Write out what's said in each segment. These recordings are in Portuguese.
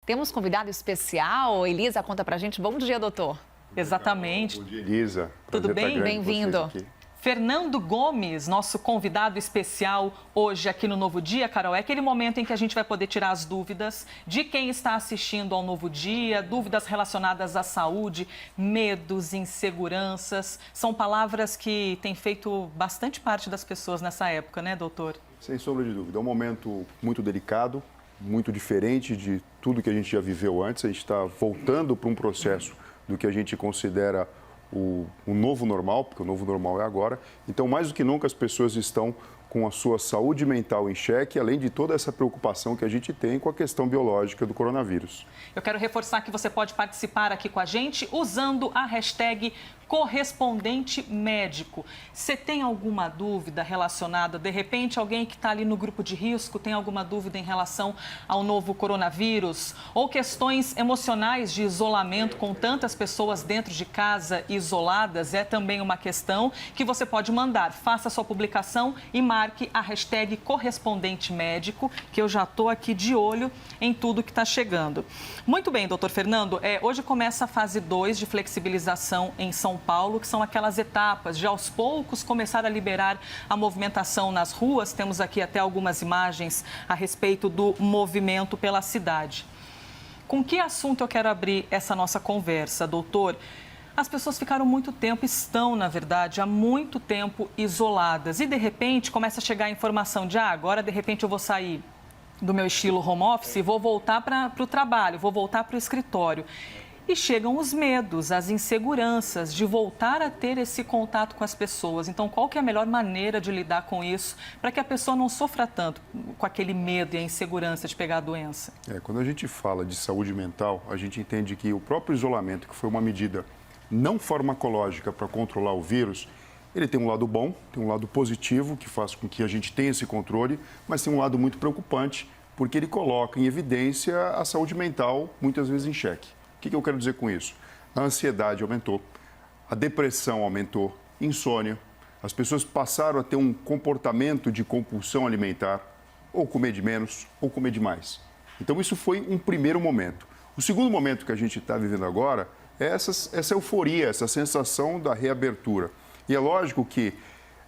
Temos convidado especial. Elisa, conta pra gente. Bom dia, doutor. Exatamente. Bom dia, Elisa. Tudo bem? Bem-vindo. Fernando Gomes, nosso convidado especial hoje aqui no Novo Dia, Carol, é aquele momento em que a gente vai poder tirar as dúvidas de quem está assistindo ao Novo Dia, dúvidas relacionadas à saúde, medos, inseguranças. São palavras que têm feito bastante parte das pessoas nessa época, né, doutor? Sem sombra de dúvida. É um momento muito delicado, muito diferente de tudo que a gente já viveu antes. A gente está voltando para um processo do que a gente considera o novo normal, porque o novo normal é agora. Então, mais do que nunca, as pessoas estão com a sua saúde mental em xeque, além de toda essa preocupação que a gente tem com a questão biológica do coronavírus. Eu quero reforçar que você pode participar aqui com a gente usando a hashtag correspondente médico. Você tem alguma dúvida relacionada, de repente, alguém que está ali no grupo de risco tem alguma dúvida em relação ao novo coronavírus ou questões emocionais de isolamento com tantas pessoas dentro de casa isoladas, é também uma questão que você pode mandar. Faça sua publicação e marque a hashtag correspondente médico, que eu já estou aqui de olho em tudo que está chegando. Muito bem, doutor Fernando, hoje começa a fase 2 de flexibilização em São Paulo, que são aquelas etapas de aos poucos começar a liberar a movimentação nas ruas. Temos aqui até algumas imagens a respeito do movimento pela cidade. Com que assunto eu quero abrir essa nossa conversa, doutor? As pessoas ficaram muito tempo, estão, na verdade, há muito tempo isoladas e, de repente, começa a chegar a informação de agora, de repente, eu vou sair do meu estilo home office e vou voltar para o trabalho, vou voltar para o escritório. E chegam os medos, as inseguranças de voltar a ter esse contato com as pessoas. Então, qual que é a melhor maneira de lidar com isso para que a pessoa não sofra tanto com aquele medo e a insegurança de pegar a doença? Quando a gente fala de saúde mental, a gente entende que o próprio isolamento, que foi uma medida não farmacológica para controlar o vírus, ele tem um lado bom, tem um lado positivo, que faz com que a gente tenha esse controle, mas tem um lado muito preocupante, porque ele coloca em evidência a saúde mental, muitas vezes em xeque. O que eu quero dizer com isso? A ansiedade aumentou, a depressão aumentou, insônia, as pessoas passaram a ter um comportamento de compulsão alimentar, ou comer de menos, ou comer de mais. Então, isso foi um primeiro momento. O segundo momento que a gente está vivendo agora é essa euforia, essa sensação da reabertura. E é lógico que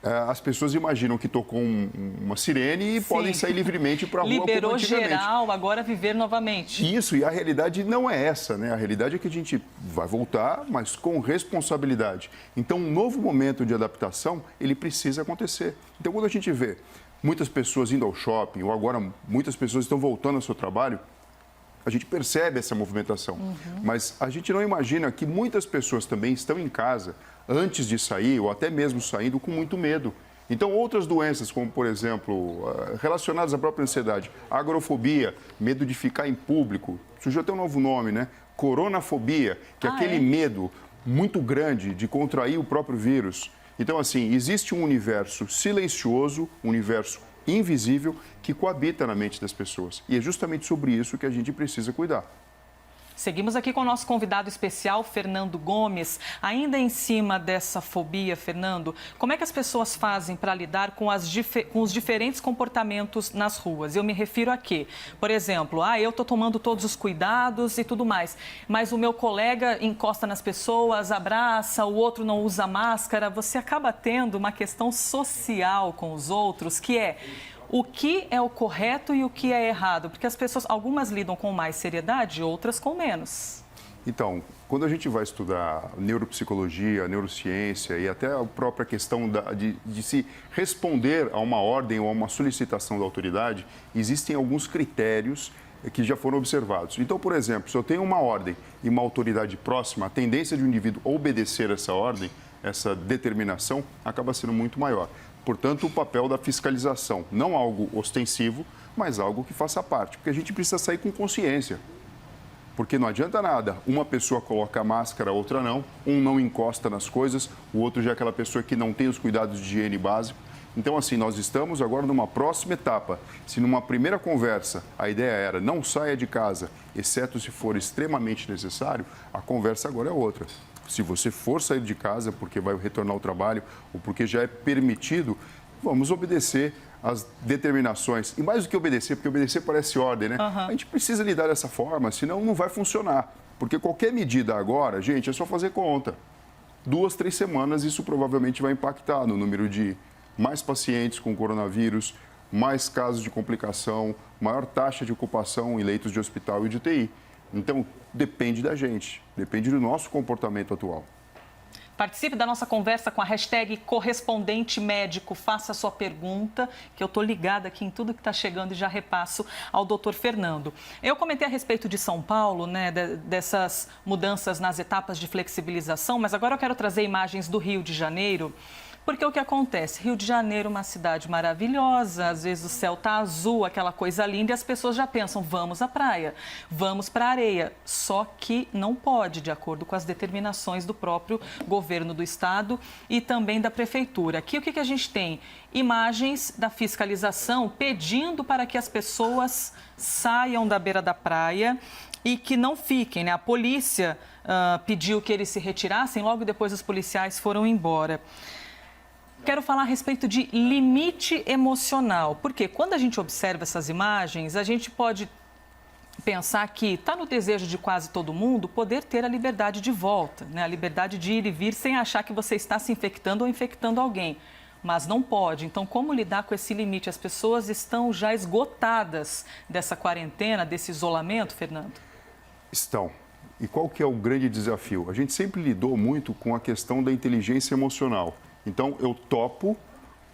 as pessoas imaginam que tocou uma sirene e podem sair livremente para a rua. Liberou geral, agora viver novamente. Isso, e a realidade não é essa, né? A realidade é que a gente vai voltar, mas com responsabilidade. Então, um novo momento de adaptação, ele precisa acontecer. Então, quando a gente vê muitas pessoas indo ao shopping, ou agora muitas pessoas estão voltando ao seu trabalho, a gente percebe essa movimentação. Mas a gente não imagina que muitas pessoas também estão em casa antes de sair ou até mesmo saindo com muito medo. Então, outras doenças, como, por exemplo, relacionadas à própria ansiedade, agorafobia, medo de ficar em público, surgiu até um novo nome, né? Coronafobia, que é aquele medo muito grande de contrair o próprio vírus. Então, assim, existe um universo silencioso, um universo invisível que coabita na mente das pessoas. E é justamente sobre isso que a gente precisa cuidar. Seguimos aqui com o nosso convidado especial, Fernando Gomes. Ainda em cima dessa fobia, Fernando, como é que as pessoas fazem para lidar com os diferentes comportamentos nas ruas? Eu me refiro a quê? Por exemplo, eu estou tomando todos os cuidados e tudo mais, mas o meu colega encosta nas pessoas, abraça, o outro não usa máscara. Você acaba tendo uma questão social com os outros, que é o que é o correto e o que é errado? Porque as pessoas, algumas lidam com mais seriedade, outras com menos. Então, quando a gente vai estudar neuropsicologia, neurociência e até a própria questão de se responder a uma ordem ou a uma solicitação da autoridade, existem alguns critérios que já foram observados. Então, por exemplo, se eu tenho uma ordem e uma autoridade próxima, a tendência de um indivíduo obedecer essa ordem, essa determinação, acaba sendo muito maior. Portanto, o papel da fiscalização, não algo ostensivo, mas algo que faça parte, porque a gente precisa sair com consciência. Porque não adianta nada, uma pessoa coloca a máscara, a outra não, um não encosta nas coisas, o outro já é aquela pessoa que não tem os cuidados de higiene básicos. Então, assim, nós estamos agora numa próxima etapa. Se numa primeira conversa a ideia era não saia de casa, exceto se for extremamente necessário, a conversa agora é outra. Se você for sair de casa porque vai retornar ao trabalho ou porque já é permitido, vamos obedecer às determinações. E mais do que obedecer, porque obedecer parece ordem, né? A gente precisa lidar dessa forma, senão não vai funcionar. Porque qualquer medida agora, gente, é só fazer conta. 2, 3 semanas, isso provavelmente vai impactar no número de mais pacientes com coronavírus, mais casos de complicação, maior taxa de ocupação em leitos de hospital e de UTI. Então, depende da gente, depende do nosso comportamento atual. Participe da nossa conversa com a hashtag correspondente médico. Faça a sua pergunta, que eu estou ligada aqui em tudo que está chegando e já repasso ao doutor Fernando. Eu comentei a respeito de São Paulo, né, dessas mudanças nas etapas de flexibilização, mas agora eu quero trazer imagens do Rio de Janeiro. Porque o que acontece? Rio de Janeiro é uma cidade maravilhosa, às vezes o céu está azul, aquela coisa linda, e as pessoas já pensam, vamos à praia, vamos para a areia. Só que não pode, de acordo com as determinações do próprio governo do estado e também da prefeitura. Aqui o que a gente tem? Imagens da fiscalização pedindo para que as pessoas saiam da beira da praia e que não fiquem, né? A polícia pediu que eles se retirassem, logo depois os policiais foram embora. Quero falar a respeito de limite emocional, porque quando a gente observa essas imagens, a gente pode pensar que está no desejo de quase todo mundo poder ter a liberdade de volta, né? A liberdade de ir e vir sem achar que você está se infectando ou infectando alguém. Mas não pode. Então, como lidar com esse limite? As pessoas estão já esgotadas dessa quarentena, desse isolamento, Fernando? Estão. E qual que é o grande desafio? A gente sempre lidou muito com a questão da inteligência emocional. Então, eu topo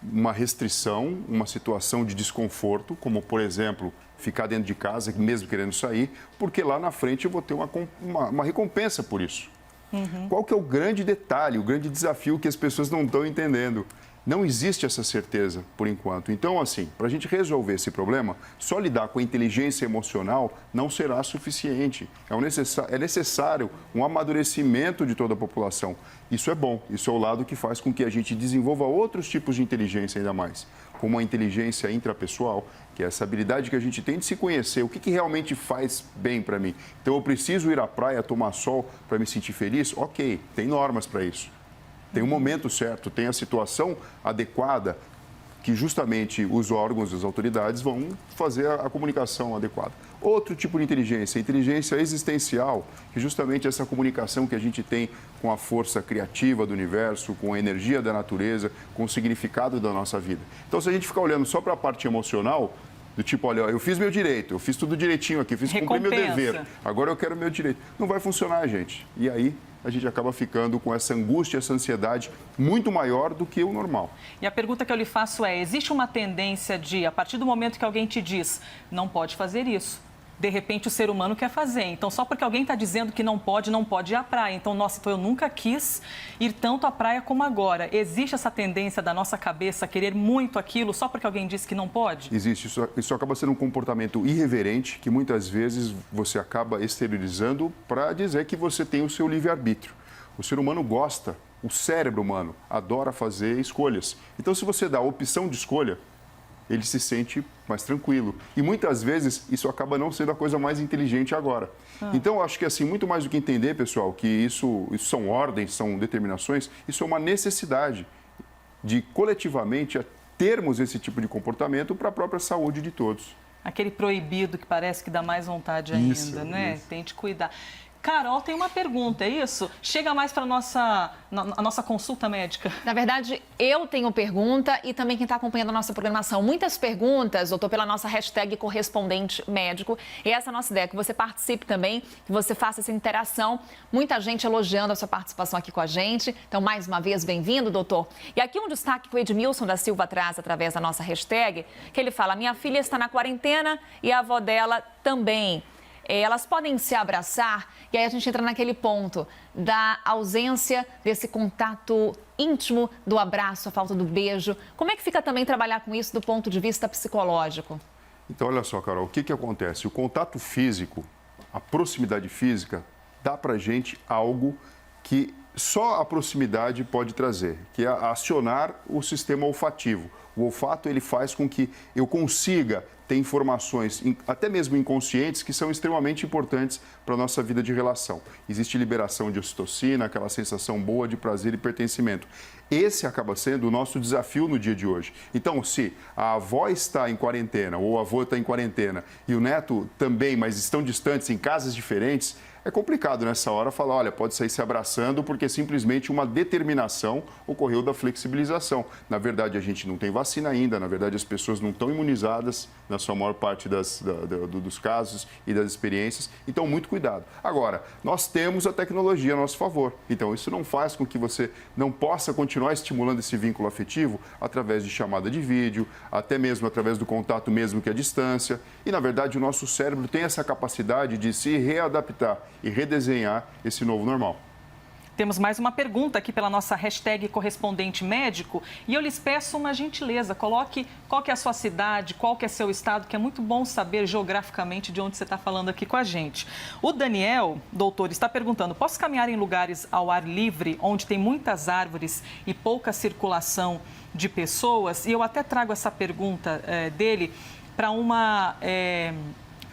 uma restrição, uma situação de desconforto, como, por exemplo, ficar dentro de casa, mesmo querendo sair, porque lá na frente eu vou ter uma recompensa por isso. Qual que é o grande detalhe, o grande desafio que as pessoas não estão entendendo? Não existe essa certeza, por enquanto. Então, assim, para a gente resolver esse problema, só lidar com a inteligência emocional não será suficiente. É necessário um amadurecimento de toda a população. Isso é bom, isso é o lado que faz com que a gente desenvolva outros tipos de inteligência ainda mais, como a inteligência intrapessoal, que é essa habilidade que a gente tem de se conhecer, o que realmente faz bem para mim. Então, eu preciso ir à praia tomar sol para me sentir feliz? Ok, tem normas para isso. Tem um momento certo, tem a situação adequada que justamente os órgãos, as autoridades vão fazer a comunicação adequada. Outro tipo de inteligência, inteligência existencial, que justamente essa comunicação que a gente tem com a força criativa do universo, com a energia da natureza, com o significado da nossa vida. Então, se a gente ficar olhando só para a parte emocional, do tipo, olha, eu fiz meu direito, eu fiz tudo direitinho aqui, cumpri meu dever, agora eu quero meu direito. Não vai funcionar, gente. E aí a gente acaba ficando com essa angústia, essa ansiedade muito maior do que o normal. E a pergunta que eu lhe faço é, existe uma tendência de, a partir do momento que alguém te diz, não pode fazer isso, de repente o ser humano quer fazer. Então, só porque alguém está dizendo que não pode ir à praia. Então, nossa, eu nunca quis ir tanto à praia como agora. Existe essa tendência da nossa cabeça a querer muito aquilo só porque alguém disse que não pode? Existe. Isso acaba sendo um comportamento irreverente que muitas vezes você acaba exteriorizando para dizer que você tem o seu livre-arbítrio. O ser humano gosta, o cérebro humano adora fazer escolhas. Então, se você dá a opção de escolha, ele se sente mais tranquilo. E muitas vezes isso acaba não sendo a coisa mais inteligente agora. Então, acho que assim, muito mais do que entender, pessoal, que isso são ordens, são determinações, isso é uma necessidade de coletivamente termos esse tipo de comportamento para a própria saúde de todos. Aquele proibido que parece que dá mais vontade ainda, né? Isso. Tente cuidar. Carol tem uma pergunta, é isso? Chega mais para a nossa consulta médica. Na verdade, eu tenho pergunta e também quem está acompanhando a nossa programação. Muitas perguntas, doutor, pela nossa hashtag correspondente médico. E essa é a nossa ideia, que você participe também, que você faça essa interação. Muita gente elogiando a sua participação aqui com a gente. Então, mais uma vez, bem-vindo, doutor. E aqui um destaque que o Edmilson da Silva traz através da nossa hashtag, que ele fala, minha filha está na quarentena e a avó dela também. Elas podem se abraçar e aí a gente entra naquele ponto da ausência desse contato íntimo, do abraço, a falta do beijo. Como é que fica também trabalhar com isso do ponto de vista psicológico? Então, olha só, Carol, o que acontece? O contato físico, a proximidade física, dá pra gente algo que só a proximidade pode trazer, que é acionar o sistema olfativo. O olfato, ele faz com que eu consiga ter informações, até mesmo inconscientes, que são extremamente importantes para a nossa vida de relação. Existe liberação de ocitocina, aquela sensação boa de prazer e pertencimento. Esse acaba sendo o nosso desafio no dia de hoje. Então, se a avó está em quarentena ou o avô está em quarentena e o neto também, mas estão distantes, em casas diferentes, é complicado nessa hora falar, olha, pode sair se abraçando porque simplesmente uma determinação ocorreu da flexibilização. Na verdade, a gente não tem vacina ainda, na verdade, as pessoas não estão imunizadas na sua maior parte dos casos e das experiências, então muito cuidado. Agora, nós temos a tecnologia a nosso favor, então isso não faz com que você não possa continuar estimulando esse vínculo afetivo através de chamada de vídeo, até mesmo através do contato mesmo que à distância, e na verdade o nosso cérebro tem essa capacidade de se readaptar e redesenhar esse novo normal. Temos mais uma pergunta aqui pela nossa hashtag correspondente médico e eu lhes peço uma gentileza, coloque qual que é a sua cidade, qual que é seu estado, que é muito bom saber geograficamente de onde você está falando aqui com a gente. O Daniel, doutor, está perguntando, posso caminhar em lugares ao ar livre, onde tem muitas árvores e pouca circulação de pessoas? E eu até trago essa pergunta dele para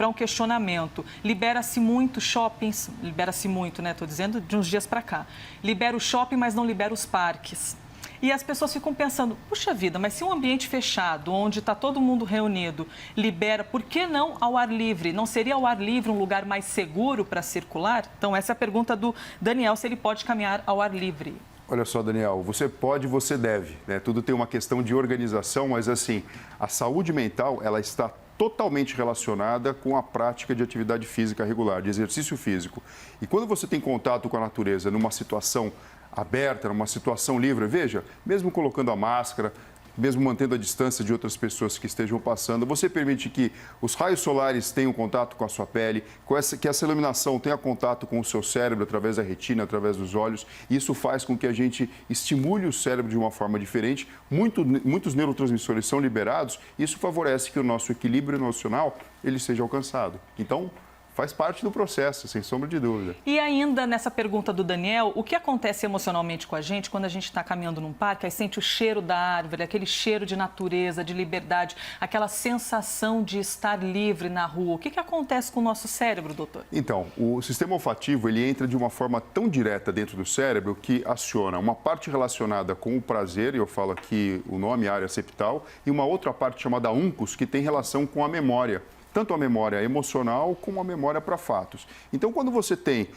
um questionamento. Libera-se muito shoppings, libera-se muito, né? Estou dizendo de uns dias para cá. Libera o shopping, mas não libera os parques. E as pessoas ficam pensando, puxa vida, mas se um ambiente fechado, onde está todo mundo reunido, libera, por que não ao ar livre? Não seria ao ar livre um lugar mais seguro para circular? Então, essa é a pergunta do Daniel, se ele pode caminhar ao ar livre. Olha só, Daniel, você pode, você deve, né? Tudo tem uma questão de organização, mas assim, a saúde mental, ela está totalmente relacionada com a prática de atividade física regular, de exercício físico. E quando você tem contato com a natureza numa situação aberta, numa situação livre, veja, mesmo colocando a máscara, mesmo mantendo a distância de outras pessoas que estejam passando, você permite que os raios solares tenham contato com a sua pele, que essa iluminação tenha contato com o seu cérebro através da retina, através dos olhos. Isso faz com que a gente estimule o cérebro de uma forma diferente. Muitos neurotransmissores são liberados e isso favorece que o nosso equilíbrio emocional ele seja alcançado. Então, faz parte do processo, sem sombra de dúvida. E ainda nessa pergunta do Daniel, o que acontece emocionalmente com a gente quando a gente está caminhando num parque, aí sente o cheiro da árvore, aquele cheiro de natureza, de liberdade, aquela sensação de estar livre na rua. O que acontece com o nosso cérebro, doutor? Então, o sistema olfativo, ele entra de uma forma tão direta dentro do cérebro que aciona uma parte relacionada com o prazer, e eu falo aqui o nome, área septal, e uma outra parte chamada uncus, que tem relação com a memória. Tanto a memória emocional como a memória para fatos. Então, quando você tem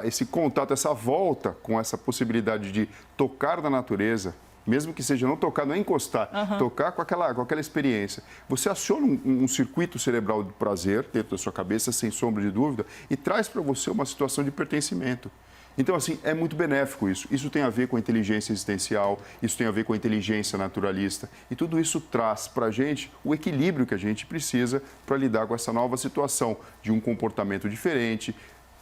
esse contato, essa volta com essa possibilidade de tocar na natureza, mesmo que seja não tocar, não é encostar, tocar com aquela experiência, você aciona um circuito cerebral de prazer dentro da sua cabeça, sem sombra de dúvida, e traz para você uma situação de pertencimento. Então, assim, é muito benéfico isso. Isso tem a ver com a inteligência existencial, isso tem a ver com a inteligência naturalista. E tudo isso traz para a gente o equilíbrio que a gente precisa para lidar com essa nova situação de um comportamento diferente,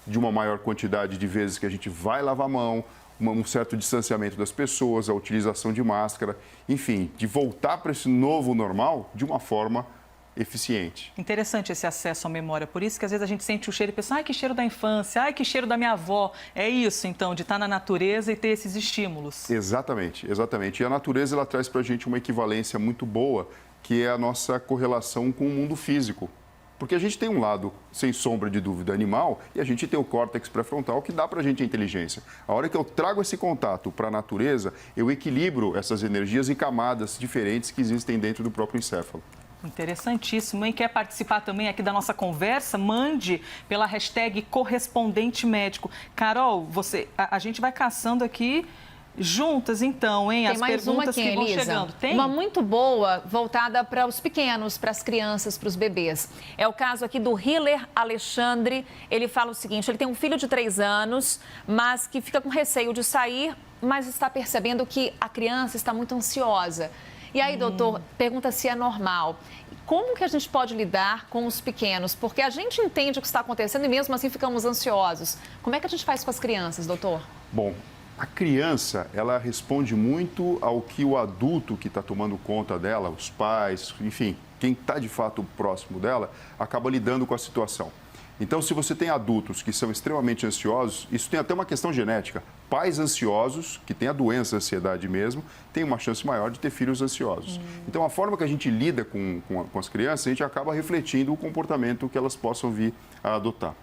de uma maior quantidade de vezes que a gente vai lavar a mão, um certo distanciamento das pessoas, a utilização de máscara, enfim, de voltar para esse novo normal de uma forma eficiente. Interessante esse acesso à memória, por isso que às vezes a gente sente o cheiro e pensa, ai, que cheiro da infância, ai, que cheiro da minha avó. É isso, então, de estar na natureza e ter esses estímulos. Exatamente, exatamente. E a natureza, ela traz para a gente uma equivalência muito boa, que é a nossa correlação com o mundo físico. Porque a gente tem um lado, sem sombra de dúvida, animal, e a gente tem o córtex pré-frontal que dá para a gente a inteligência. A hora que eu trago esse contato para a natureza, eu equilibro essas energias em camadas diferentes que existem dentro do próprio encéfalo. Interessantíssimo, hein? Quer participar também aqui da nossa conversa? Mande pela hashtag correspondente médico. Carol, a gente vai caçando aqui juntas, então, hein? Tem mais uma aqui, que vão Elisa. chegando. Tem? Uma muito boa, voltada para os pequenos, para as crianças, para os bebês. É o caso aqui do Hiller Alexandre. Ele fala o seguinte, ele tem um filho de 3 anos, mas que fica com receio de sair, mas está percebendo que a criança está muito ansiosa. E aí, doutor, pergunta se é normal. Como que a gente pode lidar com os pequenos? Porque a gente entende o que está acontecendo e mesmo assim ficamos ansiosos. Como é que a gente faz com as crianças, doutor? Bom, a criança, ela responde muito ao que o adulto que está tomando conta dela, os pais, enfim, quem está de fato próximo dela, acaba lidando com a situação. Então, se você tem adultos que são extremamente ansiosos, isso tem até uma questão genética. Pais ansiosos, que têm a doença, a ansiedade mesmo, têm uma chance maior de ter filhos ansiosos. Então, a forma que a gente lida com as crianças, a gente acaba refletindo o comportamento que elas possam vir a adotar.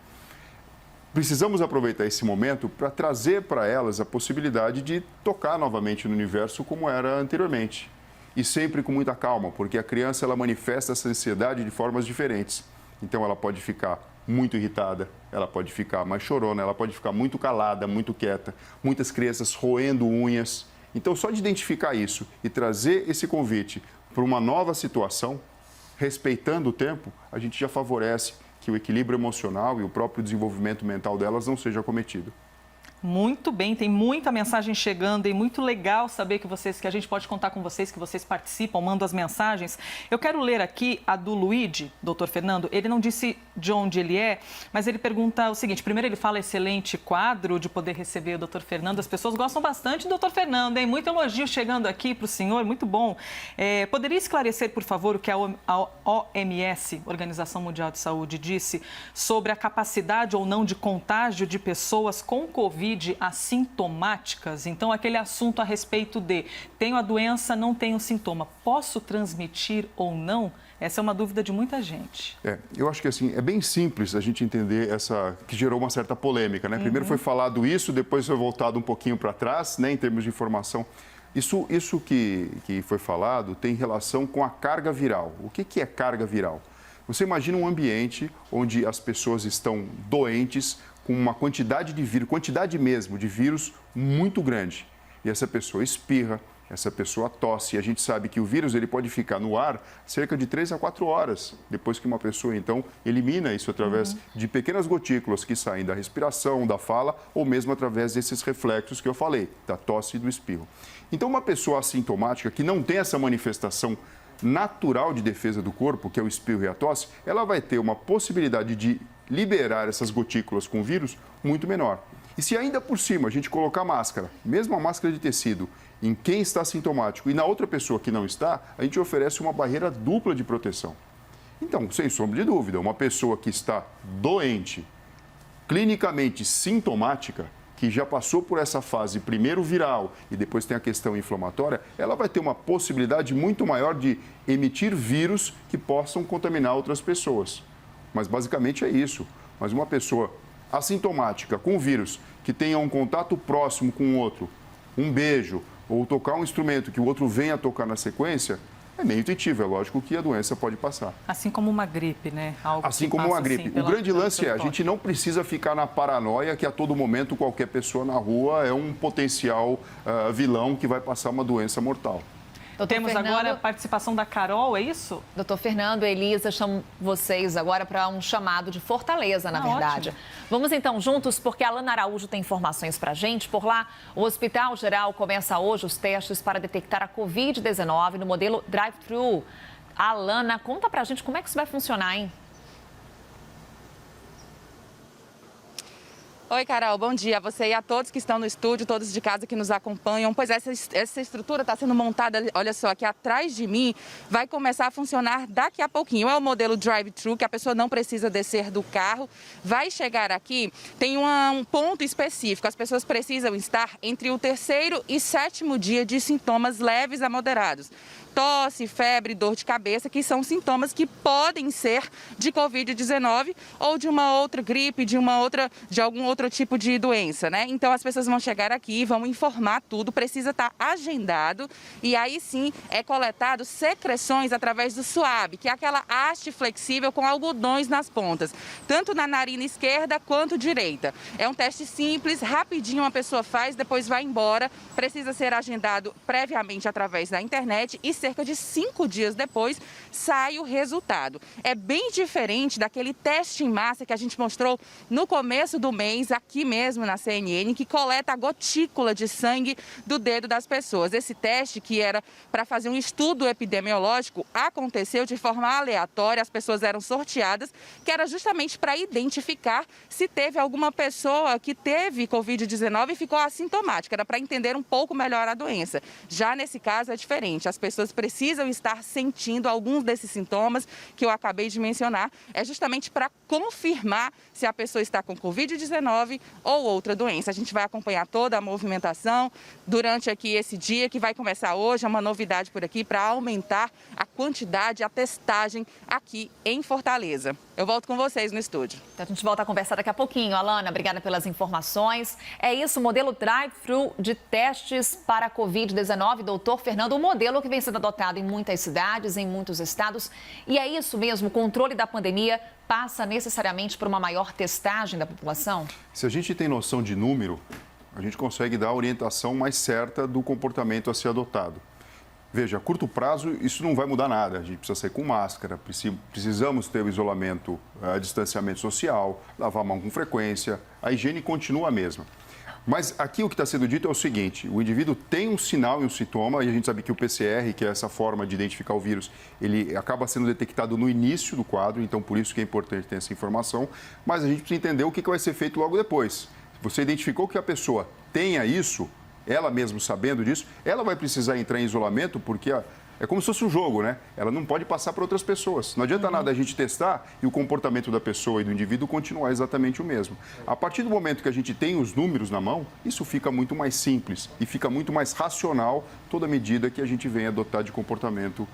Precisamos aproveitar esse momento para trazer para elas a possibilidade de tocar novamente no universo como era anteriormente. E sempre com muita calma, porque a criança ela manifesta essa ansiedade de formas diferentes. Então, ela pode ficar muito irritada, ela pode ficar mais chorona, ela pode ficar muito calada, muito quieta. Muitas crianças roendo unhas. Então, só de identificar isso e trazer esse convite para uma nova situação, respeitando o tempo, a gente já favorece que o equilíbrio emocional e o próprio desenvolvimento mental delas não seja cometido. Muito bem, tem muita mensagem chegando e muito legal saber que a gente pode contar com vocês, que vocês participam, mandam as mensagens. Eu quero ler aqui a do Luigi, doutor Fernando. Ele não disse de onde ele é, mas ele pergunta o seguinte. Primeiro, ele fala excelente quadro de poder receber o doutor Fernando. As pessoas gostam bastante do doutor Fernando, hein? Muito elogio chegando aqui para o senhor, muito bom. Poderia esclarecer, por favor, o que a OMS, Organização Mundial de Saúde, disse sobre a capacidade ou não de contágio de pessoas com Covid assintomáticas? Então, aquele assunto a respeito de tenho a doença, não tenho sintoma, posso transmitir ou não? Essa é uma dúvida de muita gente. Eu acho que assim, é bem simples a gente entender essa que gerou uma certa polêmica, né? Primeiro foi falado isso, depois foi voltado um pouquinho para trás, né, em termos de informação. Isso que foi falado tem relação com a carga viral. O que é carga viral? Você imagina um ambiente onde as pessoas estão doentes, com uma quantidade de vírus, quantidade mesmo de vírus muito grande. E essa pessoa espirra, essa pessoa tosse. E a gente sabe que o vírus ele pode ficar no ar cerca de 3 a 4 horas, depois que uma pessoa, então, elimina isso através de pequenas gotículas que saem da respiração, da fala, ou mesmo através desses reflexos que eu falei, da tosse e do espirro. Então, uma pessoa assintomática que não tem essa manifestação natural de defesa do corpo, que é o espirro e a tosse, ela vai ter uma possibilidade de liberar essas gotículas com vírus muito menor. E se ainda por cima a gente colocar máscara, mesmo a máscara de tecido, em quem está assintomático e na outra pessoa que não está, a gente oferece uma barreira dupla de proteção. Então, sem sombra de dúvida, uma pessoa que está doente, clinicamente sintomática, que já passou por essa fase primeiro viral e depois tem a questão inflamatória, ela vai ter uma possibilidade muito maior de emitir vírus que possam contaminar outras pessoas. Mas basicamente é isso. Mas uma pessoa assintomática com vírus que tenha um contato próximo com o outro, um beijo ou tocar um instrumento que o outro venha a tocar na sequência, é meio intuitivo, é lógico que a doença pode passar. Assim como uma gripe, né? Algo assim como uma gripe. O grande lance a gente não precisa ficar na paranoia que a todo momento qualquer pessoa na rua é um potencial vilão que vai passar uma doença mortal. Temos Fernando, agora a participação da Carol, é isso? Doutor Fernando, Elisa, chamo vocês agora para um chamado de Fortaleza, na verdade. Ótimo. Vamos então juntos, porque a Alana Araújo tem informações para a gente. Por lá, o Hospital Geral começa hoje os testes para detectar a Covid-19 no modelo drive-thru. Alana, conta para a gente como é que isso vai funcionar, hein? Oi, Carol, bom dia a você e a todos que estão no estúdio, todos de casa que nos acompanham. Pois essa estrutura está sendo montada, olha só, aqui atrás de mim, vai começar a funcionar daqui a pouquinho. É o modelo drive-thru, que a pessoa não precisa descer do carro. Vai chegar aqui, tem um ponto específico, as pessoas precisam estar entre o 3º e 7º dia de sintomas leves a moderados. Tosse, febre, dor de cabeça, que são sintomas que podem ser de Covid-19 ou de uma outra gripe, de algum outro tipo de doença, né? Então as pessoas vão chegar aqui, vão informar tudo, precisa estar agendado e aí sim é coletado secreções através do suave, que é aquela haste flexível com algodões nas pontas, tanto na narina esquerda quanto direita. É um teste simples, rapidinho uma pessoa faz, depois vai embora, precisa ser agendado previamente através da internet e cerca de 5 dias depois sai o resultado. É bem diferente daquele teste em massa que a gente mostrou no começo do mês, aqui mesmo na CNN, que coleta a gotícula de sangue do dedo das pessoas. Esse teste, que era para fazer um estudo epidemiológico, aconteceu de forma aleatória, as pessoas eram sorteadas, que era justamente para identificar se teve alguma pessoa que teve Covid-19 e ficou assintomática, era para entender um pouco melhor a doença. Já nesse caso é diferente, as pessoas precisam estar sentindo alguns desses sintomas que eu acabei de mencionar. É justamente para confirmar se a pessoa está com Covid-19 ou outra doença. A gente vai acompanhar toda a movimentação durante aqui esse dia que vai começar hoje. É uma novidade por aqui para aumentar a quantidade, a testagem aqui em Fortaleza. Eu volto com vocês no estúdio. Então, a gente volta a conversar daqui a pouquinho. Alana, obrigada pelas informações. É isso, o modelo drive-thru de testes para a Covid-19, doutor Fernando, um modelo que vem sendo adotado em muitas cidades, em muitos estados. E é isso mesmo, o controle da pandemia passa necessariamente por uma maior testagem da população? Se a gente tem noção de número, a gente consegue dar a orientação mais certa do comportamento a ser adotado. Veja, a curto prazo isso não vai mudar nada. A gente precisa sair com máscara, precisamos ter o isolamento, distanciamento social, lavar a mão com frequência, a higiene continua a mesma. Mas aqui o que está sendo dito é o seguinte, o indivíduo tem um sinal e um sintoma, e a gente sabe que o PCR, que é essa forma de identificar o vírus, ele acaba sendo detectado no início do quadro, então por isso que é importante ter essa informação, mas a gente precisa entender o que vai ser feito logo depois. Você identificou que a pessoa tenha isso, ela mesmo sabendo disso, ela vai precisar entrar em isolamento porque é como se fosse um jogo, né? Ela não pode passar para outras pessoas. Não adianta nada a gente testar e o comportamento da pessoa e do indivíduo continuar exatamente o mesmo. A partir do momento que a gente tem os números na mão, isso fica muito mais simples e fica muito mais racional toda medida que a gente vem adotar de comportamento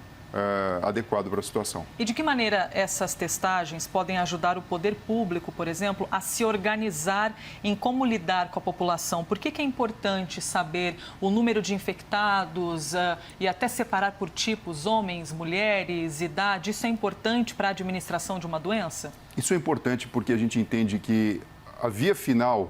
adequado para a situação. E de que maneira essas testagens podem ajudar o poder público, por exemplo, a se organizar em como lidar com a população? Por que é importante saber o número de infectados e até separar por tipos, homens, mulheres, idade? Isso é importante para a administração de uma doença? Isso é importante porque a gente entende que a via final,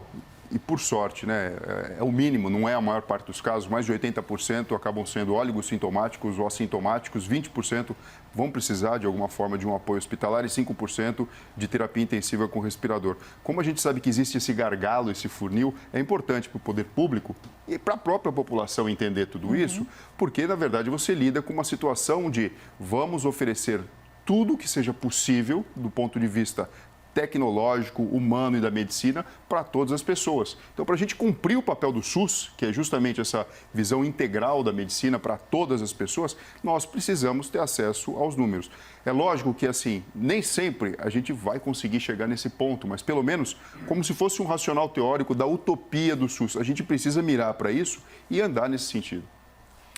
e por sorte, né, é o mínimo, não é a maior parte dos casos, mais de 80% acabam sendo oligossintomáticos ou assintomáticos, 20% vão precisar de alguma forma de um apoio hospitalar e 5% de terapia intensiva com respirador. Como a gente sabe que existe esse gargalo, esse funil, é importante para o poder público e para a própria população entender tudo isso, porque, na verdade, você lida com uma situação de vamos oferecer tudo que seja possível do ponto de vista tecnológico, humano e da medicina para todas as pessoas. Então, para a gente cumprir o papel do SUS, que é justamente essa visão integral da medicina para todas as pessoas, nós precisamos ter acesso aos números. É lógico que, assim, nem sempre a gente vai conseguir chegar nesse ponto, mas pelo menos como se fosse um racional teórico da utopia do SUS. A gente precisa mirar para isso e andar nesse sentido.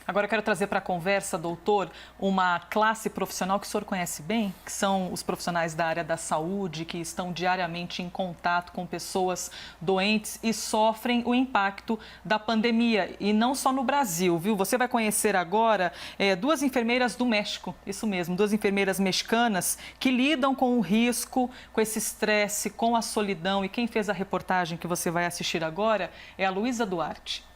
Agora eu quero trazer para a conversa, doutor, uma classe profissional que o senhor conhece bem, que são os profissionais da área da saúde, que estão diariamente em contato com pessoas doentes e sofrem o impacto da pandemia. E não só no Brasil, viu? Você vai conhecer agora duas enfermeiras do México, isso mesmo, duas enfermeiras mexicanas que lidam com o risco, com esse estresse, com a solidão. E quem fez a reportagem que você vai assistir agora é a Luísa Duarte.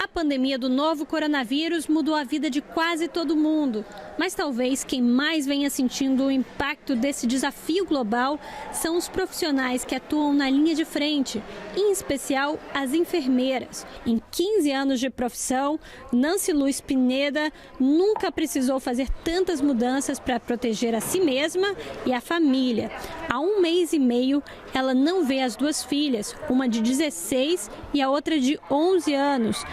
A pandemia do novo coronavírus mudou a vida de quase todo mundo, mas talvez quem mais venha sentindo o impacto desse desafio global são os profissionais que atuam na linha de frente, em especial as enfermeiras. Em 15 anos de profissão, Nancy Luz Pineda nunca precisou fazer tantas mudanças para proteger a si mesma e a família. Há 1 mês e meio, ela não vê as duas filhas, uma de 16 e a outra de 11 anos.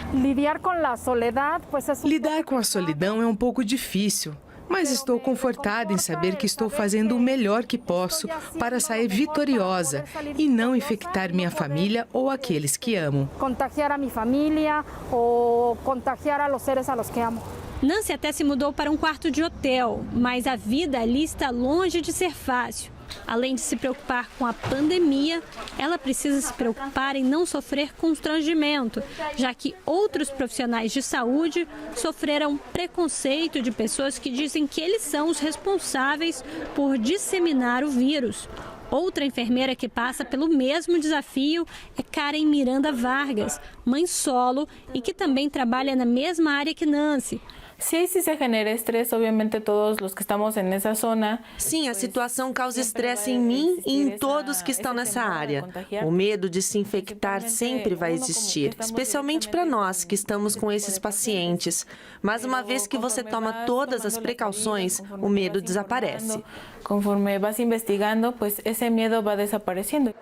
Lidar com a solidão é um pouco difícil, mas estou confortada em saber que estou fazendo o melhor que posso para sair vitoriosa e não infectar minha família ou aqueles que amo. Contagiar a minha família ou contagiar os seres a los que amo. Nancy até se mudou para um quarto de hotel, mas a vida ali está longe de ser fácil. Além de se preocupar com a pandemia, ela precisa se preocupar em não sofrer constrangimento, já que outros profissionais de saúde sofreram preconceito de pessoas que dizem que eles são os responsáveis por disseminar o vírus. Outra enfermeira que passa pelo mesmo desafio é Karen Miranda Vargas, mãe solo e que também trabalha na mesma área que Nancy. Sí, se genera estresse, obviamente todos os que estamos nessa zona. Sim, a situação causa estresse em mim e em todos que estão nessa área. O medo de se infectar sempre vai existir, especialmente para nós que estamos com esses pacientes. Mas uma vez que você toma todas as precauções, o medo desaparece. Conforme vas investigando, pues esse medo vai desaparecendo.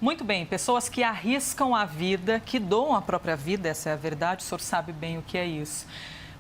Muito bem, pessoas que arriscam a vida, que doam a própria vida, essa é a verdade, o senhor sabe bem o que é isso.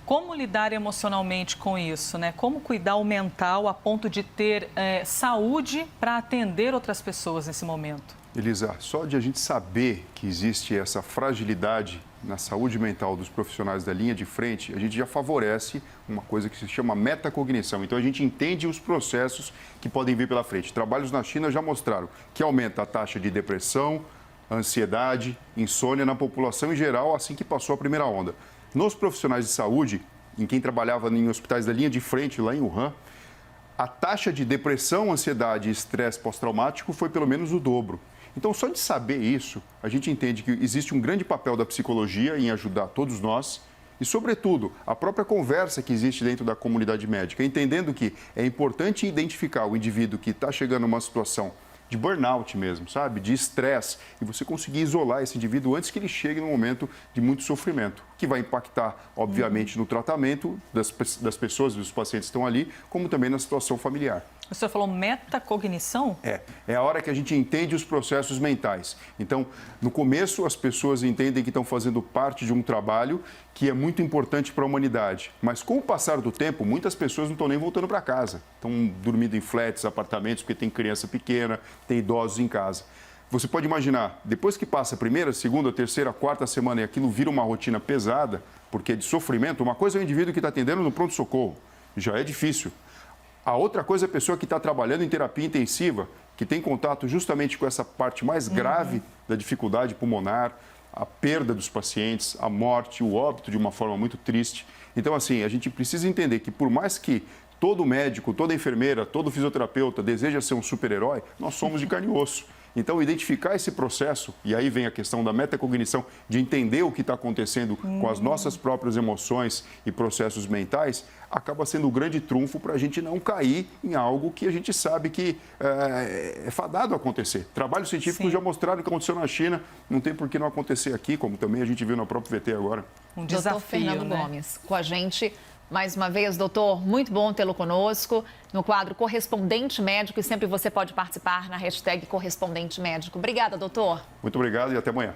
Como lidar emocionalmente com isso, né? Como cuidar o mental a ponto de ter saúde para atender outras pessoas nesse momento? Elisa, só de a gente saber que existe essa fragilidade na saúde mental dos profissionais da linha de frente, a gente já favorece uma coisa que se chama metacognição. Então, a gente entende os processos que podem vir pela frente. Trabalhos na China já mostraram que aumenta a taxa de depressão, ansiedade, insônia na população em geral, assim que passou a primeira onda. Nos profissionais de saúde, em quem trabalhava em hospitais da linha de frente, lá em Wuhan, a taxa de depressão, ansiedade e estresse pós-traumático foi pelo menos o dobro. Então, só de saber isso, a gente entende que existe um grande papel da psicologia em ajudar todos nós e, sobretudo, a própria conversa que existe dentro da comunidade médica, entendendo que é importante identificar o indivíduo que está chegando numa situação de burnout mesmo, sabe? De estresse, e você conseguir isolar esse indivíduo antes que ele chegue num momento de muito sofrimento, que vai impactar, obviamente, no tratamento das pessoas, dos pacientes que estão ali, como também na situação familiar. O senhor falou metacognição? É a hora que a gente entende os processos mentais. Então, no começo, as pessoas entendem que estão fazendo parte de um trabalho que é muito importante para a humanidade. Mas, com o passar do tempo, muitas pessoas não estão nem voltando para casa. Estão dormindo em flats, apartamentos, porque tem criança pequena, tem idosos em casa. Você pode imaginar, depois que passa a primeira, segunda, terceira, quarta semana e aquilo vira uma rotina pesada, porque é de sofrimento, uma coisa é o indivíduo que está atendendo no pronto-socorro, já é difícil. A outra coisa é a pessoa que está trabalhando em terapia intensiva, que tem contato justamente com essa parte mais grave da dificuldade pulmonar, a perda dos pacientes, a morte, o óbito de uma forma muito triste. Então, assim, a gente precisa entender que por mais que todo médico, toda enfermeira, todo fisioterapeuta deseja ser um super-herói, nós somos de carne e osso. Então, identificar esse processo, e aí vem a questão da metacognição, de entender o que está acontecendo com as nossas próprias emoções e processos mentais, acaba sendo o grande trunfo para a gente não cair em algo que a gente sabe que é fadado a acontecer. Trabalhos científicos já mostraram que aconteceu na China, não tem por que não acontecer aqui, como também a gente viu na própria VT agora. Um desafio, Doutor Fernando né? Gomes, com a gente. Mais uma vez, doutor, muito bom tê-lo conosco no quadro Correspondente Médico e sempre você pode participar na hashtag Correspondente Médico. Obrigada, doutor. Muito obrigado e até amanhã.